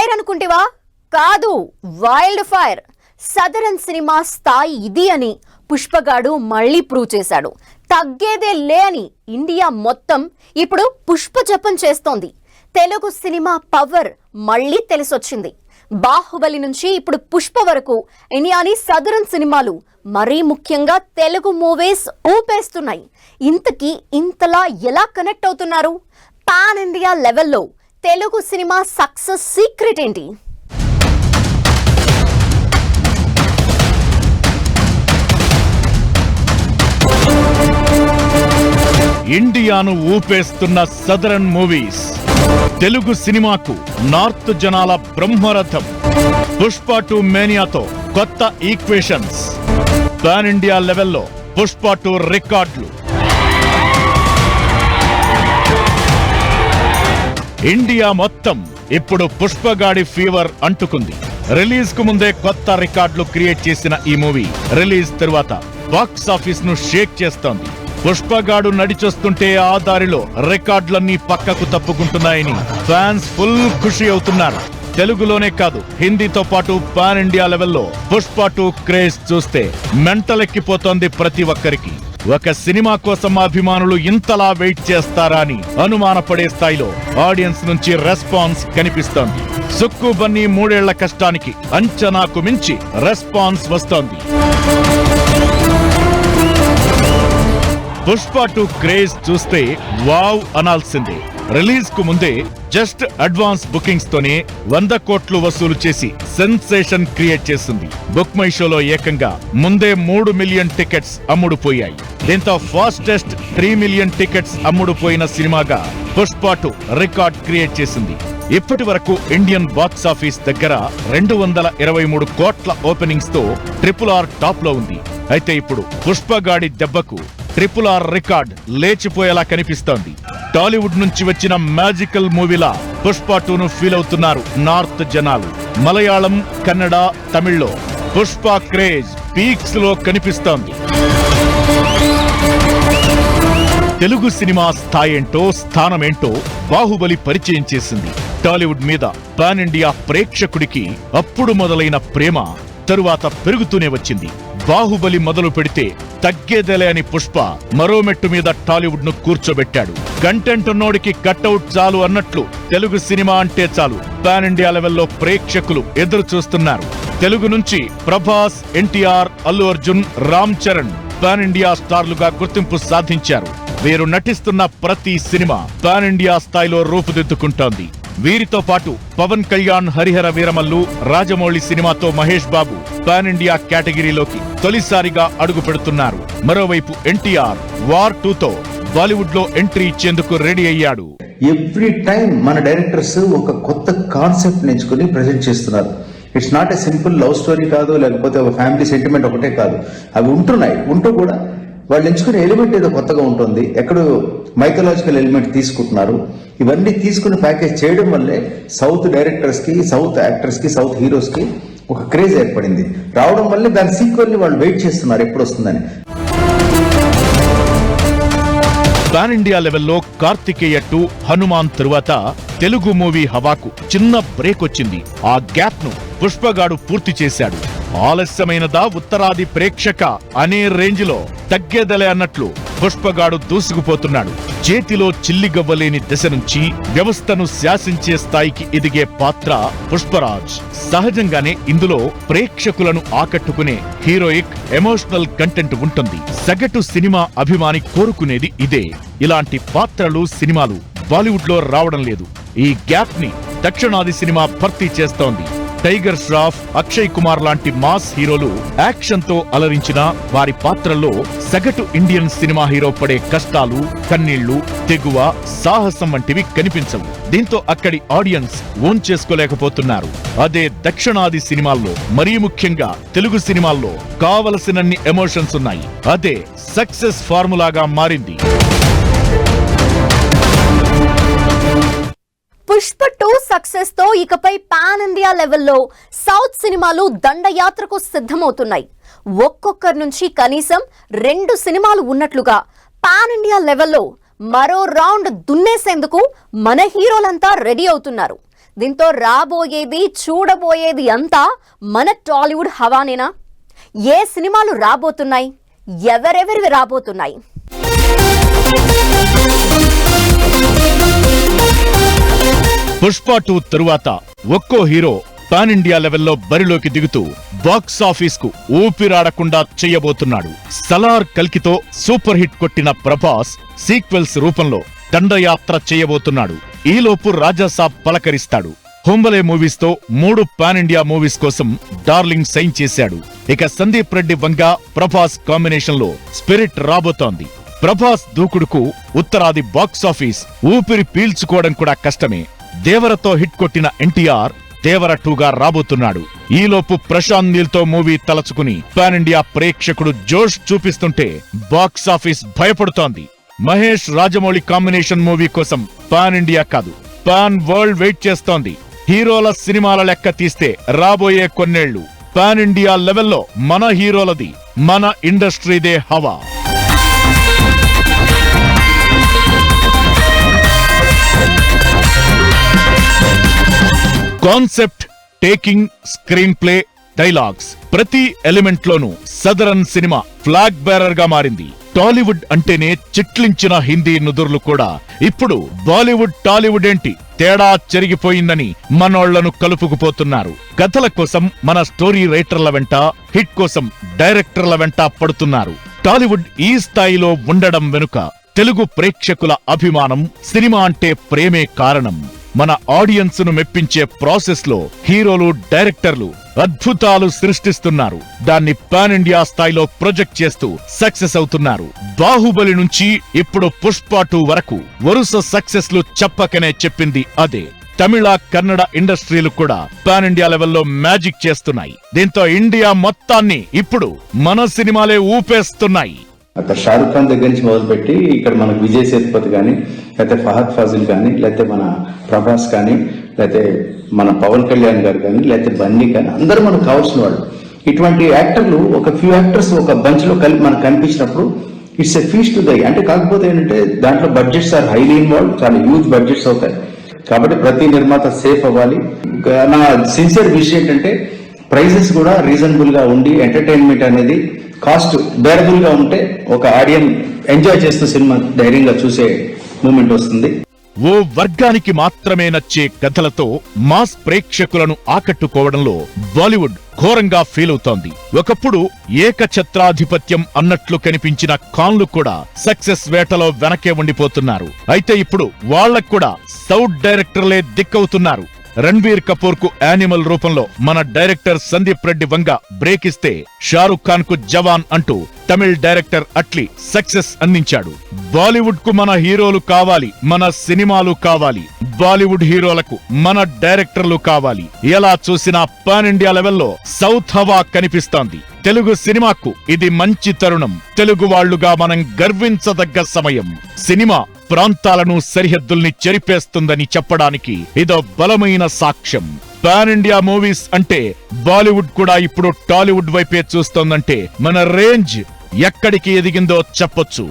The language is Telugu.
ఫైర్ అనుకుంటేవా? కాదు, వైల్డ్ ఫైర్. సదరన్ సినిమా స్థాయి ఇది అని పుష్పగాడు మళ్ళీ ప్రూవ్ చేశాడు. తగ్గేదే లే అని ఇండియా మొత్తం ఇప్పుడు పుష్ప జపం చేస్తోంది. తెలుగు సినిమా పవర్ మళ్ళీ తెలిసొచ్చింది. బాహుబలి నుంచి ఇప్పుడు పుష్ప వరకు ఇండియాని సదరన్ సినిమాలు, మరీ ముఖ్యంగా తెలుగు మూవీస్ ఊపేస్తున్నాయి. ఇంతకీ ఇంతలా ఎలా కనెక్ట్ అవుతున్నారు? పాన్ ఇండియా లెవెల్లో తెలుగు సినిమా సక్సెస్ సీక్రెట్ ఏంటి? ఇండియాను ఊపేస్తున్న సదరన్ మూవీస్, తెలుగు సినిమాకు నార్త్ జనాల బ్రహ్మరథం. పుష్ప 2 మేనియాతో కొత్త ఈక్వేషన్స్. పాన్ ఇండియా లెవెల్లో పుష్ప 2 రికార్డులు. ఇండియా మొత్తం ఇప్పుడు పుష్పగాడి ఫీవర్ అంటుకుంది. రిలీజ్ కు ముందే కొత్త రికార్డులు క్రియేట్ చేసిన ఈ మూవీ రిలీజ్ తరువాత బాక్స్ ఆఫీస్ ను షేక్ చేస్తోంది. పుష్పగాడు నడిచొస్తుంటే ఆ దారిలో రికార్డులన్నీ పక్కకు తప్పుకుంటున్నాయని ఫ్యాన్స్ ఫుల్ ఖుషి అవుతున్నారు. తెలుగులోనే కాదు, హిందీతో పాటు పాన్ ఇండియా లెవెల్లో పుష్ప 2 క్రేజ్ చూస్తే మెంటలెక్కిపోతోంది ప్రతి ఒక్కరికి. ఒక సినిమా కోసం అభిమానులు ఇంతలా వెయిట్ చేస్తారా అని అనుమానపడే స్థాయిలో ఆడియన్స్ నుంచి రెస్పాన్స్ కనిపిస్తోంది. సుక్కు బన్నీ 3 ఏళ్ల కష్టానికి అంచనాకు మించి రెస్పాన్స్ వస్తోంది. పుష్ప 2 క్రేజ్ చూస్తే వావ్ అనాల్సిందే. రిలీజ్ కు ముందే జస్ట్ అడ్వాన్స్ బుకింగ్స్ తోనే 100 కోట్లు వసూలు చేసి సెన్సేషన్ క్రియేట్ చేసింది. బుక్ మై షోలో ఏకంగా ముందే 3 మిలియన్ టికెట్స్ అమ్ముడుపోయాయి. దీంతో ఫాస్టెస్ట్ 3 మిలియన్ టికెట్స్ అమ్ముడుపోయిన సినిమాగా పుష్ప 2 రికార్డ్ క్రియేట్ చేసింది. ఇప్పటి వరకు ఇండియన్ బాక్స్ ఆఫీస్ దగ్గర 223 కోట్ల ఓపెనింగ్స్ తో RRR టాప్ లో ఉంది. అయితే ఇప్పుడు పుష్పగాడి దెబ్బకు RRR రికార్డ్ లేచిపోయేలా కనిపిస్తోంది. టాలీవుడ్ నుంచి వచ్చిన మ్యాజికల్ మూవీలా పుష్ప 2ను ఫీల్ అవుతున్నారు నార్త్ జనాలు. మలయాళం, కన్నడ, తమిళ్లో పుష్ప క్రేజ్ పీక్స్ లో కనిపిస్తోంది. తెలుగు సినిమా స్థాయేంటో, స్థానమేంటో బాహుబలి పరిచయం చేసింది. టాలీవుడ్ మీద పాన్ ఇండియా ప్రేక్షకుడికి అప్పుడు మొదలైన ప్రేమ తరువాత పెరుగుతూనే వచ్చింది. బాహుబలి మొదలు పెడితే తగ్గేదలే అని పుష్ప మరో మెట్టు మీద టాలీవుడ్ ను కూర్చోబెట్టాడు. కంటెంట్ ఉన్నోడికి కట్అవుట్ చాలు అన్నట్లు తెలుగు సినిమా అంటే చాలు పాన్ ఇండియా లెవెల్లో ప్రేక్షకులు ఎదురు చూస్తున్నారు. తెలుగు నుంచి ప్రభాస్, ఎన్టీఆర్, అల్లు అర్జున్, రామ్ చరణ్ పాన్ ఇండియా స్టార్లుగా గుర్తింపు సాధించారు. వీరు నటిస్తున్న ప్రతి సినిమా పాన్ ఇండియా స్థాయిలో రూపుదిద్దుకుంటోంది. వీరితో పాటు పవన్ కళ్యాణ్, హరిహర వీరమల్లు, రాజమౌళి సినిమాతో మహేష్ బాబు పాన్ ఇండియా కేటగిరీలోకి తొలిసారిగా అడుగు పెడుతున్నారు. మరోవైపు ఎన్టీఆర్ వార్ 2తో బాలీవుడ్ లో ఎంట్రీ ఇచ్చేందుకు రెడీ అయ్యాడు. ఎవ్రీ టైం మన డైరెక్టర్స్ ఒక కొత్త కాన్సెప్ట్ ఎంచుకుని ప్రజెంట్ చేస్తున్నారు. It's not a simple love story కాదు, లేకపోతే ఒక ఫ్యామిలీ సెంటిమెంట్ ఒకటే కాదు. అవి ఉంటూ కూడా వాళ్ళు ఎంచుకునే ఎలిమెంట్ ఏదో కొత్తగా ఉంటుంది. ఎక్కడో మైథలాజికల్ ఎలిమెంట్ తీసుకుంటున్నారు. ఇవన్నీ తీసుకుని ప్యాకేజ్ చేయడం వల్లే సౌత్ డైరెక్టర్స్ కి, సౌత్ యాక్టర్స్ కి, సౌత్ హీరోస్ కి ఒక క్రేజ్ ఏర్పడింది. రావడం వల్లే దాని సీక్వెల్ ని వాళ్ళు వెయిట్ చేస్తున్నారు ఎప్పుడు వస్తుందని. పాన్ ఇండియా లెవెల్లో కార్తికేయ 2, హనుమాన్ తరువాత తెలుగు మూవీ హవాకు చిన్న బ్రేక్ వచ్చింది. ఆ గ్యాప్ ను పుష్పగాడు పూర్తి చేశాడు. ఆలస్యమైనదా ఉత్తరాది ప్రేక్షక అనే రేంజ్ లో తగ్గేదలే అన్నట్లు పుష్పగాడు దూసుకుపోతున్నాడు. చేతిలో చిల్లిగవ్వలేని దశ నుంచి వ్యవస్థను శాసించే స్థాయికి ఎదిగే పాత్ర పుష్పరాజ్. సహజంగానే ఇందులో ప్రేక్షకులను ఆకట్టుకునే హీరోయిక్, ఎమోషనల్ కంటెంట్ ఉంటుంది. సగటు సినిమా అభిమాని కోరుకునేది ఇదే. ఇలాంటి పాత్రలు, సినిమాలు బాలీవుడ్ లో రావడం లేదు. ఈ గ్యాప్ ని దక్షిణాది సినిమా భర్తీ చేస్తోంది. టైగర్ ష్రాఫ్, అక్షయ్ కుమార్ లాంటి మాస్ హీరోలు యాక్షన్ తో అలరించిన వారి పాత్రల్లో సగటు ఇండియన్ సినిమా హీరో పడే కష్టాలు, కన్నీళ్లు, తెగువ, సాహసం వంటివి కనిపించవు. దీంతో అక్కడి ఆడియన్స్ ఓన్ చేసుకోలేకపోతున్నారు. అదే దక్షిణాది సినిమాల్లో, మరీ ముఖ్యంగా తెలుగు సినిమాల్లో కావలసినన్ని ఎమోషన్స్ ఉన్నాయి. అదే సక్సెస్ ఫార్ములాగా మారింది. పుష్ప 2 సక్సెస్ తో ఇకపై పాన్ ఇండియా లెవెల్లో సౌత్ సినిమాలు దండయాత్రకు సిద్ధమవుతున్నాయి. ఒక్కొక్కరి నుంచి కనీసం 2 సినిమాలు ఉన్నట్లుగా పాన్ ఇండియా లెవెల్లో మరో రౌండ్ దున్నేసేందుకు మన హీరోలంతా రెడీ అవుతున్నారు. దీంతో రాబోయేది చూడబోయేది అంతా మన టాలీవుడ్ హవానేనా? ఏ సినిమాలు రాబోతున్నాయి? ఎవరెవరివి రాబోతున్నాయి? పుష్ప 2 తరువాత ఒక్కో హీరో పాన్ ఇండియా లెవెల్లో బరిలోకి దిగుతూ బాక్స్ ఆఫీస్ కు ఊపిరాడకుండా చెయ్యబోతున్నాడు. సలార్ కల్కితో సూపర్ హిట్ కొట్టిన ప్రభాస్ సీక్వెల్స్ రూపంలో దండయాత్ర చేయబోతున్నాడు. ఈలోపు రాజాసాబ్ పలకరిస్తాడు. హోంబలే మూవీస్ తో 3 పాన్ ఇండియా మూవీస్ కోసం డార్లింగ్ సైన్ చేశాడు. ఇక సందీప్ రెడ్డి వంగ ప్రభాస్ కాంబినేషన్ లో స్పిరిట్ రాబోతోంది. ప్రభాస్ దూకుడుకు ఉత్తరాది బాక్స్ ఆఫీస్ ఊపిరి పీల్చుకోవడం కూడా కష్టమే. దేవరతో హిట్ కొట్టిన ఎన్టీఆర్ దేవర 2గా రాబోతున్నాడు. ఈలోపు ప్రశాంత్ నీల్ తో మూవీ తలచుకుని పాన్ ఇండియా ప్రేక్షకుడు జోష్ చూపిస్తుంటే బాక్స్ ఆఫీస్ భయపడుతోంది. మహేష్ రాజమౌళి కాంబినేషన్ మూవీ కోసం పాన్ ఇండియా కాదు, పాన్ వరల్డ్ వెయిట్ చేస్తోంది. హీరోల సినిమాల లెక్క తీస్తే రాబోయే కొన్నేళ్లు పాన్ ఇండియా లెవెల్లో మన హీరోలది, మన ఇండస్ట్రీదే హవా. Concept, taking, screen play, dialogues ప్రతి ఎలిమెంట్ లోనూ సదరన్ సినిమా ఫ్లాగ్ బేరర్ గా మారింది. టాలీవుడ్ అంటేనే చిట్లించిన హిందీ నుదుర్లు కూడా ఇప్పుడు బాలీవుడ్ టాలీవుడ్ ఏంటి తేడా చెరిగిపోయిందని మనోళ్లను కలుపుకుపోతున్నారు. కథల కోసం మన స్టోరీ రైటర్ల వెంట, హిట్ కోసం డైరెక్టర్ల వెంట పడుతున్నారు. టాలీవుడ్ ఈ స్థాయిలో ఉండడం వెనుక తెలుగు ప్రేక్షకుల అభిమానం, సినిమా అంటే ప్రేమే కారణం. మన ఆడియన్స్ ను మెప్పించే ప్రాసెస్ లో హీరోలు, డైరెక్టర్లు అద్భుతాలు సృష్టిస్తున్నారు. దాన్ని పాన్ ఇండియా స్థాయిలో ప్రొజెక్ట్ చేస్తూ సక్సెస్ అవుతున్నారు. బాహుబలి నుంచి ఇప్పుడు పుష్ప 2 వరకు వరుస సక్సెస్ లు చెప్పకనే చెప్పింది అదే. తమిళ, కన్నడ ఇండస్ట్రీలు కూడా పాన్ ఇండియా లెవెల్లో మ్యాజిక్ చేస్తున్నాయి. దీంతో ఇండియా మొత్తాన్ని ఇప్పుడు మన సినిమాలే ఊపేస్తున్నాయి. అక్కడ షారుఖ్ ఖాన్ దగ్గర నుంచి మొదలుపెట్టి ఇక్కడ మనకు విజయ్ సేతుపతి కానీ, లేకపోతే ఫహద్ ఫాజిల్ కానీ, లేకపోతే మన ప్రభాస్ కానీ, లేకపోతే మన పవన్ కళ్యాణ్ గారు కానీ, లేకపోతే బన్నీ కానీ, అందరూ మనకు కావాల్సిన వాళ్ళు. ఇటువంటి యాక్టర్లు ఒక ఫ్యూ యాక్టర్స్ ఒక బంచ్ లో కలిపి మనకు కనిపించినప్పుడు it's a feast to the I. అంటే కాకపోతే ఏంటంటే దాంట్లో బడ్జెట్స్ ఆర్ హైలీ ఇన్వాల్వ్, చాలా హ్యూజ్ బడ్జెట్స్ అవుతాయి. కాబట్టి ప్రతి నిర్మాత సేఫ్ అవ్వాలి. నా సిన్సియర్ విషయం ఏంటంటే ప్రైజెస్ కూడా రీజనబుల్ గా ఉండి, ఎంటర్టైన్మెంట్ అనేది కాస్ట్ బేరబుల్ గా ఉంటే ఒక ఆడియన్స్ ఎంజాయ్ చేస్తూ సినిమా ధైర్యంగా చూసే మూమెంట్ వస్తుంది. ఓ వర్గానికి మాత్రమే నచ్చే కథలతో మాస్ ప్రేక్షకులను ఆకట్టుకోవడంలో బాలీవుడ్ ఘోరంగా ఫీల్ అవుతోంది. ఒకప్పుడు ఏకఛత్రాధిపత్యం అన్నట్లు కనిపించిన ఖాన్లు కూడా సక్సెస్ వేటలో వెనకే ఉండిపోతున్నారు. అయితే ఇప్పుడు వాళ్లకు కూడా సౌత్ డైరెక్టర్లే దిక్కవుతున్నారు. రణ్బీర్ కపూర్ కు యానిమల్ రూపంలో మన డైరెక్టర్ సందీప్ రెడ్డి వంగ బ్రేక్ ఇస్తే, షారుఖ్ ఖాన్ కు జవాన్ అంటూ తమిళ్ డైరెక్టర్ అట్లీ సక్సెస్ అందించాడు. బాలీవుడ్ కు మన హీరోలు కావాలి, మన సినిమాలు కావాలి. బాలీవుడ్ హీరోలకు మన డైరెక్టర్లు కావాలి. ఎలా చూసినా పాన్ ఇండియా లెవెల్లో సౌత్ హవా కనిపిస్తోంది. తెలుగు సినిమాకు ఇది మంచి తరుణం. తెలుగు వాళ్లుగా మనం గర్వించదగ్గ సమయం. సినిమా ప్రాంతాలను, సరిహద్దుల్ని చెరిపేస్తుందని చెప్పడానికి ఇదో బలమైన సాక్ష్యం. పాన్ ఇండియా మూవీస్ అంటే బాలీవుడ్ కూడా ఇప్పుడు టాలీవుడ్ వైపే చూస్తోందంటే మన రేంజ్ ఎక్కడికి ఎదిగిందో చెప్పొచ్చు.